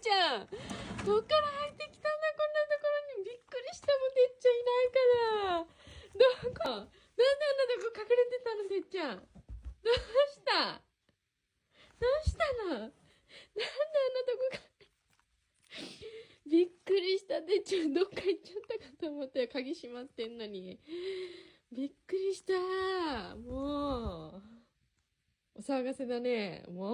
ちゃん。どっから入ってきたんだ、こんなところに。びっくりしたもん、てっちゃんいないから。どこなんであんなとこ隠れてたの、てっちゃん。どうしたどうしたのなんであんなとこか。びっくりした。てっちゃん、どっか行っちゃったかと思ったよ。鍵閉まってんのに。びっくりした。もう。お騒がせだね。もう。